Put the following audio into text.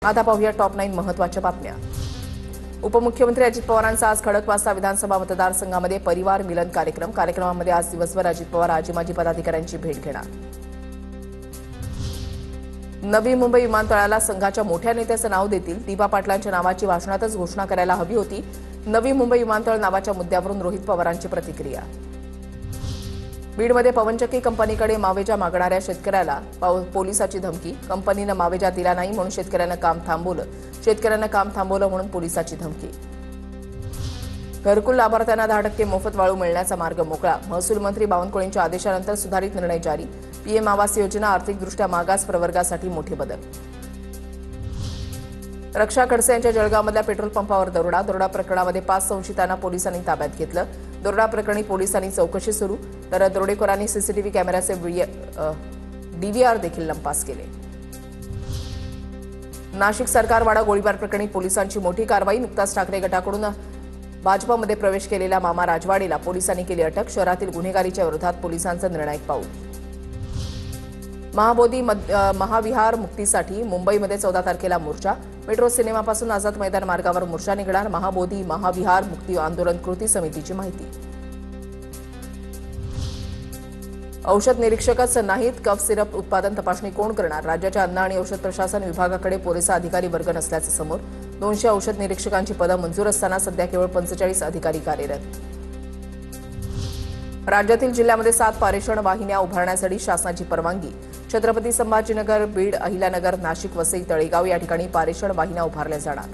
आता पाहूया टॉप 9 महत्त्वाच्या बातम्या। उपमुख्यमंत्री अजित पवारांचा आज खडकवासला विधानसभा मतदारसंघामध्ये परिवार मिलन कार्यक्रमामध्ये आज दिवसभर अजित पवार आजी माजी पदाधिकाऱ्यांची भेट घेणार। नवी मुंबई विमानतळाला संघाच्या मोठ्या नेत्याचं नाव देतील। दीपा पाटलांच्या नावाची भाषणातच घोषणा करायला हवी होती। नवी मुंबई विमानतळ नावाच्या मुद्द्यावरून रोहित पवारांची प्रतिक्रिया। बीडमध्ये पवनचक्की कंपनीकडे मावेजा मागणाऱ्या शेतकऱ्याला पोलिसाची धमकी। कंपनीने मावेजा दिला नाही म्हणून शेतकऱ्यांना काम थांबवलं म्हणून पोलिसाची धमकी। घरकुल लाभार्थ्यांना 10% मोफत वाळू मिळण्याचा मार्ग मोकळा। महसूल मंत्री बावनकुळेंच्या आदेशानंतर सुधारित निर्णय जारी। पीएम आवास योजना आर्थिकदृष्ट्या मागास प्रवर्गासाठी मोठे बदल। रक्षा खडसे यांच्या जळगावमधल्या पेट्रोल पंपावर दरोडा प्रकरणामध्ये 5 संशयितांना पोलिसांनी ताब्यात घेतलं। दरोडा प्रकरणी पोलिसांनी चौकशी सुरू, तर दरोडेखोरांनी सीसीटीव्ही कॅमेऱ्याचे डीव्हीआर देखील लंपास केले। नाशिक सरकारवाडा गोळीबार प्रकरणी पोलिसांची मोठी कारवाई। नुकताच ठाकरे गटाकडून भाजपमध्ये प्रवेश केलेल्या मामा राजवाडेला पोलिसांनी केली अटक। शहरातील गुन्हेगारीच्या विरोधात पोलिसांचं निर्णायक पाऊल। महाबोधी महाविहार मुक्तीसाठी मुंबईमध्ये 14 तारखेला मोर्चा। मेट्रो सिनेमापासून आझाद मैदान मार्गावर मोर्चा निघणार। महाबोधी महाविहार मुक्ती आंदोलन कृती समितीची माहिती। औषध निरीक्षकच नाहीत, कफ सिरप उत्पादन तपासणी कोण करणार? राज्याच्या अन्न आणि औषध प्रशासन विभागाकडे पुरेसा अधिकारी वर्ग नसल्याचं समोर। 200 औषध निरीक्षकांची पदं मंजूर असताना सध्या केवळ 45 अधिकारी कार्यरत। राज्यातील जिल्ह्यामध्ये 7 पारेषण वाहिन्या उभारण्यासाठी शासनाची परवानगी। छत्रपती संभाजीनगर, बीड, अहिल्यानगर, नाशिक, वसई, तळेगाव या ठिकाणी पारेषण वाहिन्या उभारल्या जाणार।